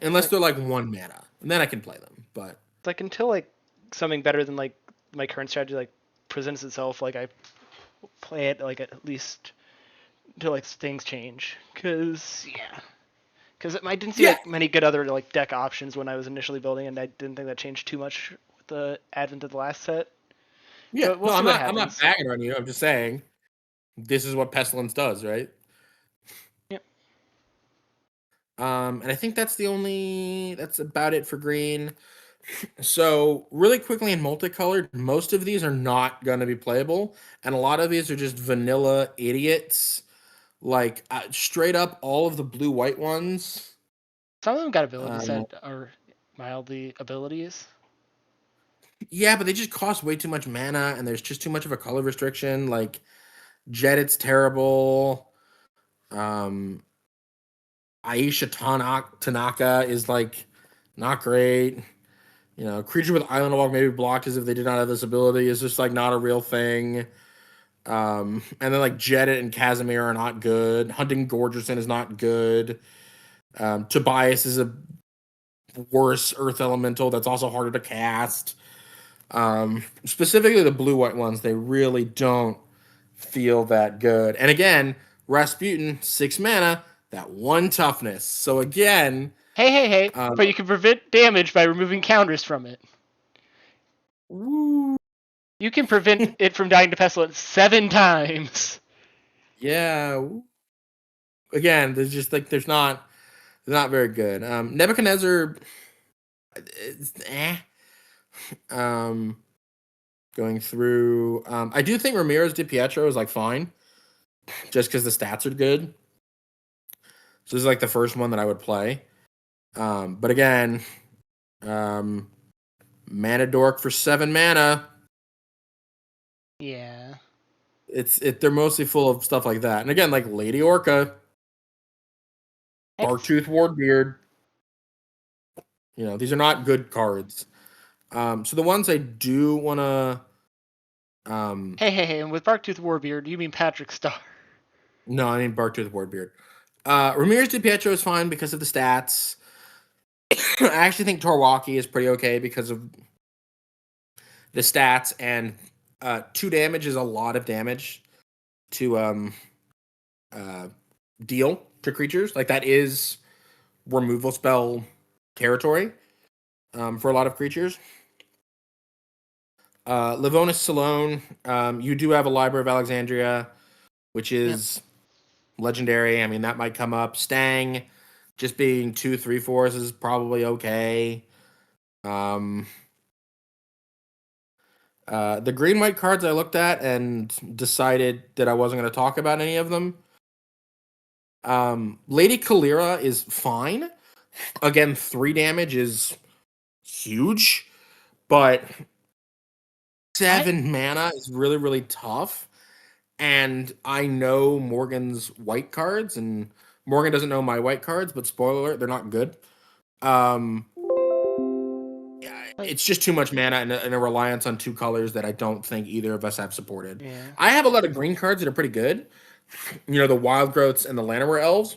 Unless they're like 1 mana. And then I can play them. But like until like something better than like my current strategy like presents itself, like I play it like at least until like things change. Cause I didn't see like many good other like deck options when I was initially building, and I didn't think that changed too much with the advent of the last set. Yeah, but we'll see what happens. I'm not bagging on you. I'm just saying this is what Pestilence does, right? Yep. And I think that's about it for green. So really quickly in multicolored, most of these are not going to be playable, and a lot of these are just vanilla idiots. Like straight up, all of the blue-white ones. Some of them got abilities that are mildly abilities. Yeah, but they just cost way too much mana, and there's just too much of a color restriction. Like Jet, it's terrible. Aisha Tanaka is like not great. You know, creature with Island Walk maybe blocked as if they did not have this ability is just like not a real thing. And then like Jedit and Casimir are not good. Hunting Gorgerson is not good. Tobias is a worse Earth Elemental that's also harder to cast. Specifically the blue-white ones, they really don't feel that good. And again, Rasputin, 6 mana, that 1 toughness. So again... Hey, but you can prevent damage by removing counters from it. Woo. You can prevent it from dying to Pestilence 7 times. Yeah. Again, there's not very good. Nebuchadnezzar, going through, I do think Ramirez Di Pietro is like fine, just because the stats are good. So this is like the first one that I would play. But again, Mana Dork for 7 mana. Yeah. They're mostly full of stuff like that. And again, like Lady Orca, Barktooth Wardbeard. You know, these are not good cards. So the ones I do want to... Hey, and with Barktooth Warbeard, you mean Patrick Star. No, I mean Barktooth Wardbeard. Ramirez Di Pietro is fine because of the stats. I actually think Torwaki is pretty okay because of the stats, and 2 damage is a lot of damage to deal to creatures. Like, that is removal spell territory for a lot of creatures. Livonis Salone, you do have a Library of Alexandria, which is legendary. I mean, that might come up. Stang, just being 2/3/4 is probably okay. The green-white cards I looked at and decided that I wasn't going to talk about any of them. Lady Kalira is fine. Again, 3 damage is huge, but 7 mana is really, really tough. And I know Morgan's white cards, and Morgan doesn't know my white cards, but spoiler alert, they're not good. Yeah, it's just too much mana and a reliance on 2 colors that I don't think either of us have supported. Yeah. I have a lot of green cards that are pretty good. You know, the Wild Growths and the Llanowar Elves,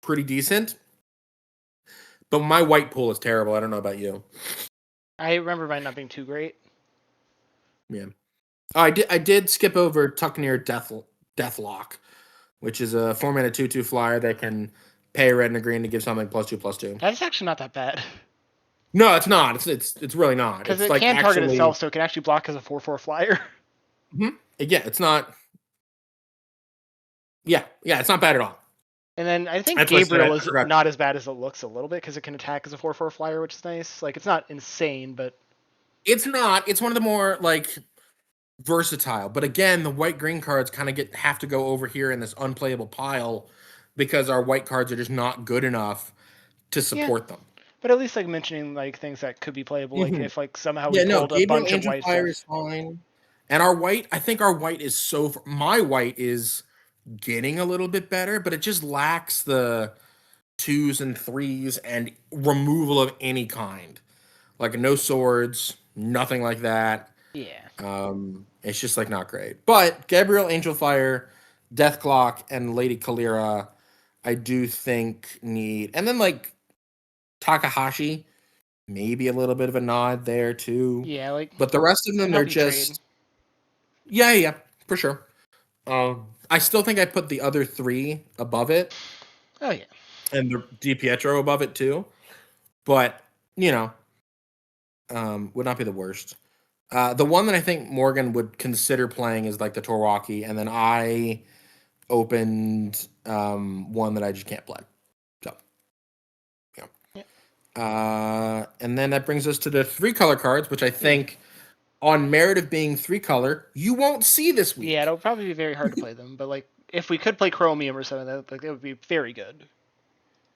pretty decent. But my white pool is terrible. I don't know about you. I remember mine not being too great. Yeah. Oh, I did skip over Tucknear Deathlock, which is a 4-mana 2/2 flyer that can pay a red and a green to give something +2/+2. That's actually not that bad. No, it's not. It's really not. Because It's it like can target actually, itself, so it can actually block as a 4/4 flyer. Yeah, it's not. Yeah, it's not bad at all. And then I think That's Gabriel is not as bad as it looks a little bit, because it can attack as a 4/4 flyer, which is nice. Like, it's not insane, but It's not. It's one of the more like versatile. But again, the white-green cards kind of have to go over here in this unplayable pile because our white cards are just not good enough to support them. But at least like mentioning like things that could be playable, like if like somehow we no, pulled a Gabriel bunch of Angel white Fire stuff. is fine. And our white, I think our white is my white is getting a little bit better, but it just lacks the 2s and 3s and removal of any kind. Like no swords, nothing like that. Yeah. It's just like not great. But Gabriel Angel Fire, Deathclock, and Lady Kalira, I do think need, and then like Takahashi, maybe a little bit of a nod there too. Yeah, like. But the rest of them, they're just. Yeah, for sure. I still think I put the other 3 above it. Oh yeah. And the DiPietro above it too. But, you know, would not be the worst. The one that I think Morgan would consider playing is like the Torwaki, and then I opened one that I just can't play. So, yeah. And then that brings us to the 3-color cards, which I think, on merit of being 3-color, you won't see this week. Yeah, it'll probably be very hard to play them, but like if we could play Chromium or something, that would be very good.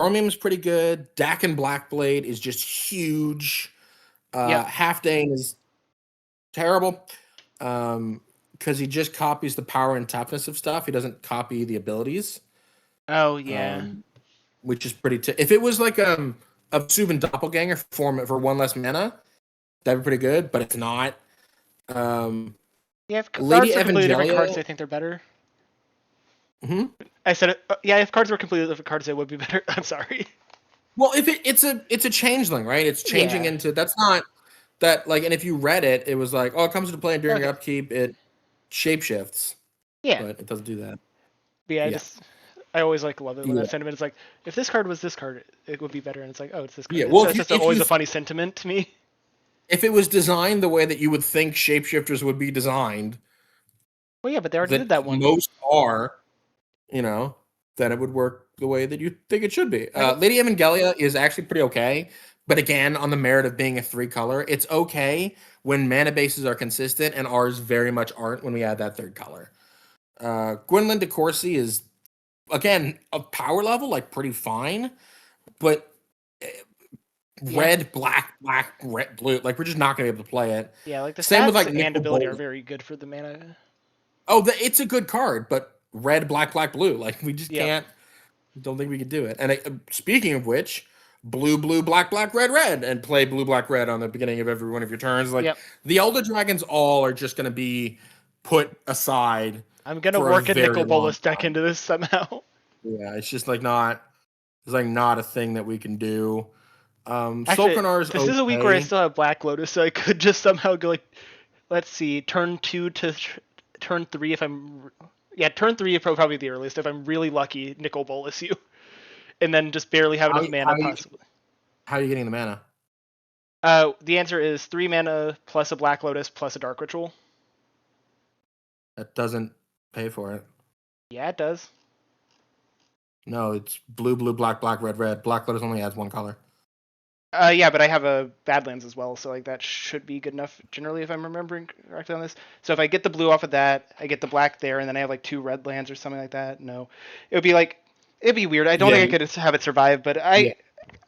Chromium is pretty good. Dak and Blackblade is just huge. Halfdane is terrible because he just copies the power and toughness of stuff. He doesn't copy the abilities. Oh yeah, which is pretty. If it was like a Subin Doppelganger for 1 less mana, that'd be pretty good. But it's not. If Lady cards are completely different Evangelia, cards, I think they're better. I said it. Yeah, if cards were completely different cards, they would be better. I'm sorry. Well, if it's a changeling, right? It's changing into that's not that like. And if you read it, it was like, oh, it comes into play during your upkeep. It shapeshifts. Yeah, but it doesn't do that. But yeah. I always like love it when that sentiment is like, if this card was this card, it would be better. And it's like, oh, it's this card. Yeah, well, it's just always a funny sentiment to me. If it was designed the way that you would think shapeshifters would be designed. Well, yeah, but they already did that one. Most are, then it would work the way that you think it should be. Lady Evangelia is actually pretty okay. But again, on the merit of being a 3-color, it's okay when mana bases are consistent, and ours very much aren't when we add that 3rd color. Gwendolyn de Courcy is, again, a power level, like pretty fine, but red, black, red, blue, like we're just not going to be able to play it. Yeah, like the same with like and ability are very good for the mana. Oh, it's a good card, but red, black, blue, like we just can't. Don't think we could do it. And speaking of which, blue, black, red, and play blue, black, red on the beginning of every one of your turns. Like the Elder Dragons all are just going to be put aside. I'm going to work a Nicol Bolas deck into this somehow. Yeah, it's just like not a thing that we can do. Actually, this is a week where I still have Black Lotus, so I could just somehow go like, let's see, turn 2 to turn 3 if I'm... Yeah, turn 3 is probably the earliest. If I'm really lucky, Nicol Bolas you. And then just barely have enough mana possibly. How are you getting the mana? The answer is 3 mana plus a Black Lotus plus a Dark Ritual. That doesn't pay for it. Yeah, it does. No, it's blue, black, red. Black Lotus only adds 1 color. Yeah, but I have a Badlands as well, so like that should be good enough generally if I'm remembering correctly on this. So if I get the blue off of that, I get the black there, and then I have like 2 red lands or something like that. No, it'd be weird. I don't think I could have it survive, but I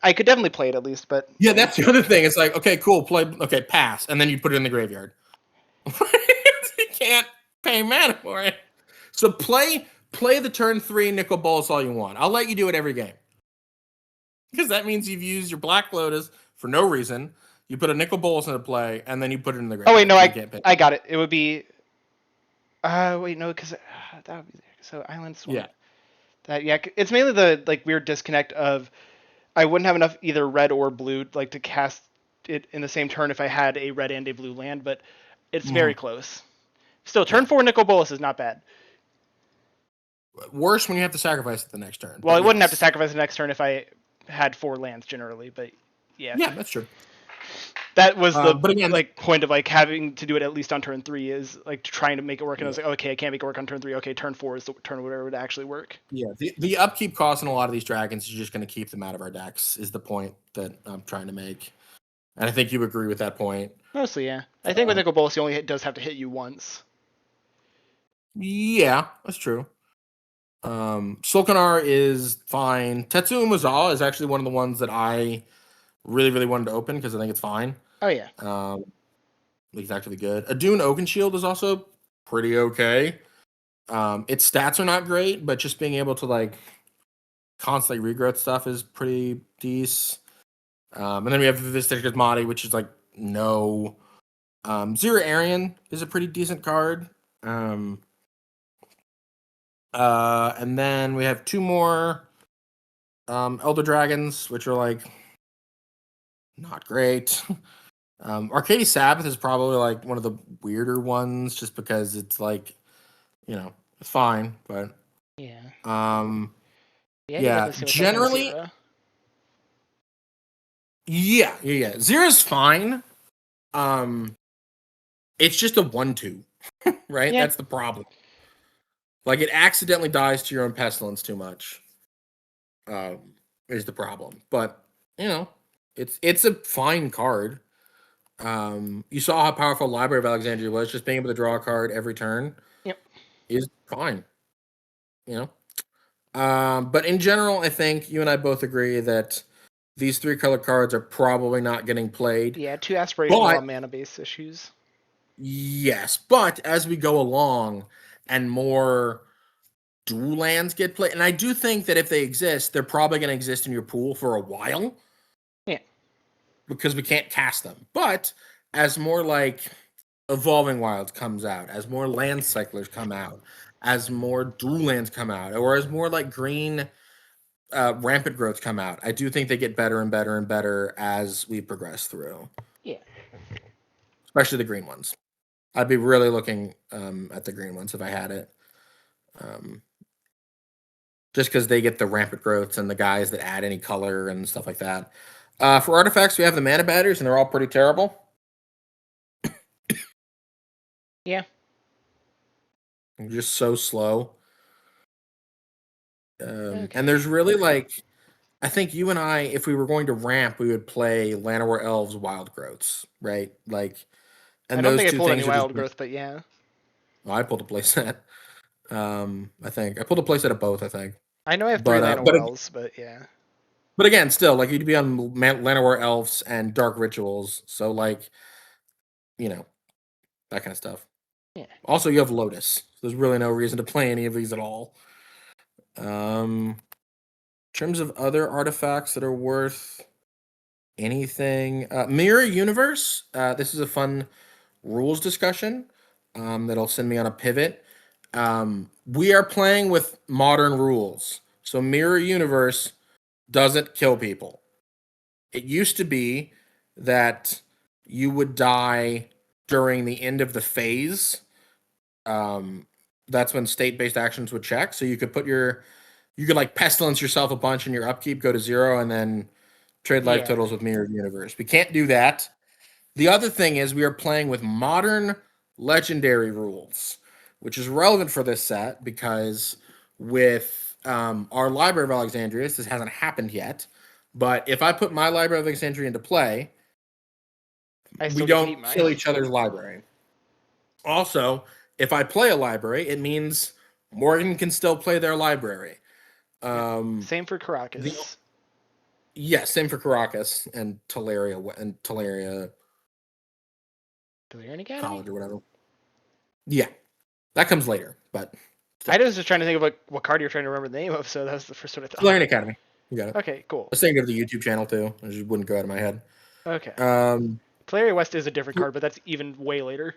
could definitely play it at least. But yeah, that's the other thing. It's like, okay, cool, pass, and then you put it in the graveyard. You can't pay mana for it. So play the turn 3 Nicol Bolas all you want. I'll let you do it every game. Because that means you've used your Black Lotus for no reason. You put a nickel bolus into play, and then you put it in the graveyard. Oh wait, no, You I got it. It would be. Wait, no, because that would be so island swamp. Yeah. That it's mainly the like weird disconnect of I wouldn't have enough either red or blue like to cast it in the same turn if I had a red and a blue land, but it's very close. Still, turn 4 nickel bolus is not bad. Worse when you have to sacrifice it the next turn. Well, I wouldn't have to sacrifice the next turn if I had 4 lands generally, but yeah. Yeah, that's true. That was the but again, point of like having to do it at least on turn 3 is like trying to make it work. And I was like, okay, I can't make it work on turn 3. Okay, turn 4 is the turn where it would actually work. Yeah, the upkeep cost in a lot of these dragons is just going to keep them out of our decks. Is the point that I'm trying to make, and I think you agree with that point. Mostly, yeah. I think with Nicol Bolas, he only does have to hit you once. Yeah, that's true. Sulkanar is fine. Tetsu Umezawa is actually one of the ones that I really, really wanted to open because I think it's fine. Oh, yeah. It's actually good. Adun Oakenshield is also pretty okay. Its stats are not great, but just being able to like constantly regrowth stuff is pretty decent. And then we have Vistic Madi, which is like no. Zero Arian is a pretty decent card. And then we have 2 more Elder Dragons, which are like not great. Arcady Sabbath is probably like one of the weirder ones just because it's like, it's fine, but yeah. Generally, yeah. Zera's fine. It's just a 1/2, right? Yeah. That's the problem. Like it accidentally dies to your own pestilence too much. Is the problem, but it's a fine card. You saw how powerful Library of Alexandria was. Just being able to draw a card every turn, is fine. But in general, I think you and I both agree that these 3 color cards are probably not getting played. Yeah, 2 aspirational mana base issues. Yes, but as we go along and more dual lands get played, and I do think that if they exist, they're probably going to exist in your pool for a while. Yeah. Because we can't cast them. But as more like Evolving Wilds comes out, as more land cyclers come out, as more dual lands come out, or as more like green rampant growth come out, I do think they get better and better and better as we progress through. Yeah. Especially the green ones. I'd be really looking at the green ones if I had it. Just because they get the rampant growths and the guys that add any color and stuff like that. For artifacts, we have the mana batteries, and they're all pretty terrible. Yeah. They're just so slow. And there's really like, I think you and I, if we were going to ramp, we would play Llanowar Elves Wild Growths, right? Like, and I don't those think I two pulled things any are Wild just, Growth, but yeah. Well, I pulled a playset. I think I pulled a playset of both. I think. I know I have 3 Llanowar Elves, but yeah. But again, still, like you'd be on Llanowar Elves and Dark Rituals, so like, that kind of stuff. Yeah. Also, you have Lotus. So there's really no reason to play any of these at all. In terms of other artifacts that are worth anything, Mirror Universe. This is a fun rules discussion that'll send me on a pivot. We are playing with modern rules, so Mirror Universe doesn't kill people. It used to be that you would die during the end of the phase. That's when state-based actions would check. So you could like pestilence yourself a bunch and your upkeep go to 0 and then trade life totals with Mirrored Universe. We can't do that. The other thing is we are playing with modern legendary rules, which is relevant for this set because with our Library of Alexandria, this hasn't happened yet, but if I put my Library of Alexandria into play, we don't kill each other's library. Also, if I play a library, it means Morgan can still play their library. Same for Caracas. Yes, same for Caracas and Teleria Academy? College or whatever. Yeah, that comes later, but I was just trying to think of what card you're trying to remember the name of, so that was the first one I thought. Valerian Academy. You got it. Okay, cool. I was thinking of the YouTube channel too. I just wouldn't go out of my head. Okay. Um, Polaria West is a different card, but that's even way later.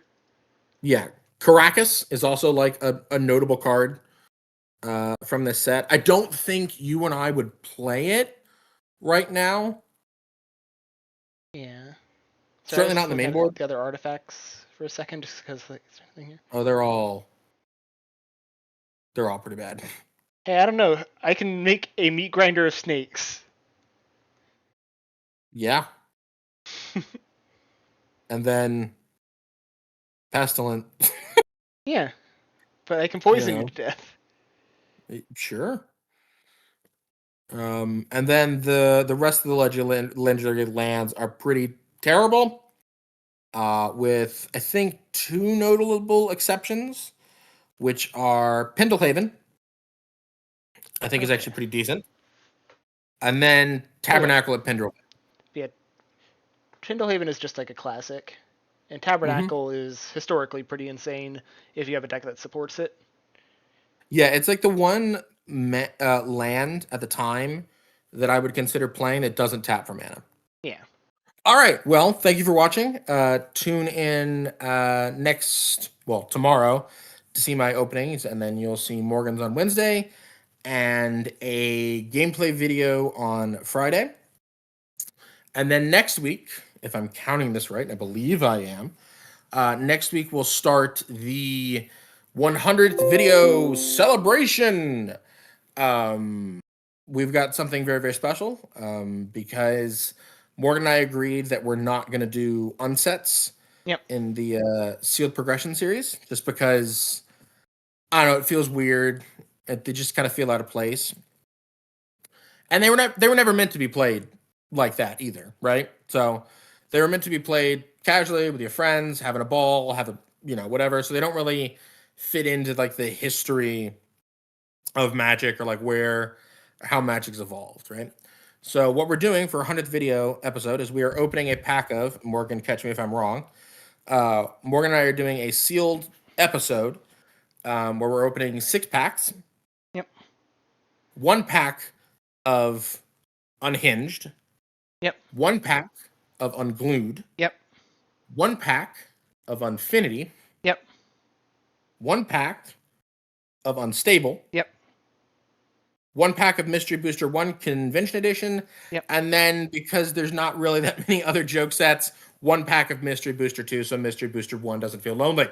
yeah, Caracas is also like a notable card from this set. I don't think you and I would play it right now. Yeah. Sorry, I was Certainly not just in the looking main at board. the other artifacts for a second, just because like thing here. Oh, they're all pretty bad. Hey, I don't know. I can make a meat grinder of snakes. Yeah, and then pestilent. Yeah, but I can You poison you know, to death. sure. And then the rest of the legendary lands are pretty terrible. With I think two notable exceptions, which are Pendlehaven. I think is Okay. actually pretty decent. And then Okay. Tabernacle at Pendrell. Yeah, Trindlehaven is just like a classic, and Mm-hmm. Tabernacle is historically pretty insane if you have a deck that supports it. Yeah, it's like the one land at the time that I would consider playing that doesn't tap for mana. Yeah. All right. Well, thank you for watching. Tune in tomorrow to see my openings, and then you'll see Morgan's on Wednesday and a gameplay video on Friday. And then next week, if I'm counting this right, and I believe I am, next week we'll start the 100th video celebration. We've got something very, very special because Morgan and I agreed that we're not going to do unsets Yep. in the sealed progression series just because, I don't know, it feels weird. They just kind of feel out of place. And they were never meant to be played like that either, right? So they were meant to be played casually with your friends, having a ball, whatever. So they don't really fit into like the history of Magic or like how Magic's evolved, right? So what we're doing for 100th video episode is we are opening a pack of Morgan. Catch me if I'm wrong. Morgan and I are doing a sealed episode where we're opening 6 packs. Yep. 1 pack of Unhinged. Yep. 1 pack of Unglued. Yep. 1 pack of Unfinity. Yep. 1 pack of Unstable. Yep. 1 pack of Mystery Booster 1 Convention Edition. Yep. And then, because there's not really that many other joke sets, 1 pack of Mystery Booster 2, so Mystery Booster 1 doesn't feel lonely.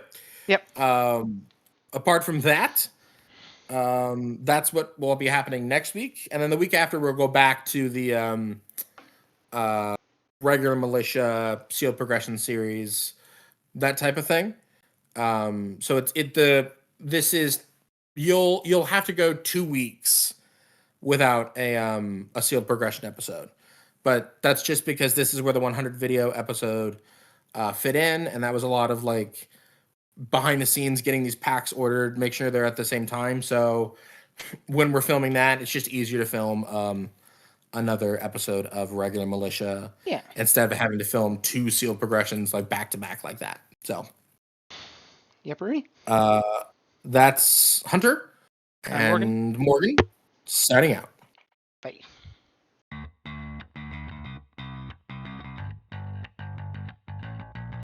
Yep. Apart from that, that's what will be happening next week. And then the week after, we'll go back to the regular Militia Sealed Progression series, that type of thing. So this is you'll have to go 2 weeks without a sealed progression episode, but that's just because this is where the 100 video episode fit in, and that was a lot of like behind the scenes getting these packs ordered, make sure they're at the same time. So when we're filming that, it's just easier to film another episode of regular Militia instead of having to film 2 sealed progressions like back to back like that. So Yeppery. That's Hunter and Morgan signing out. Bye.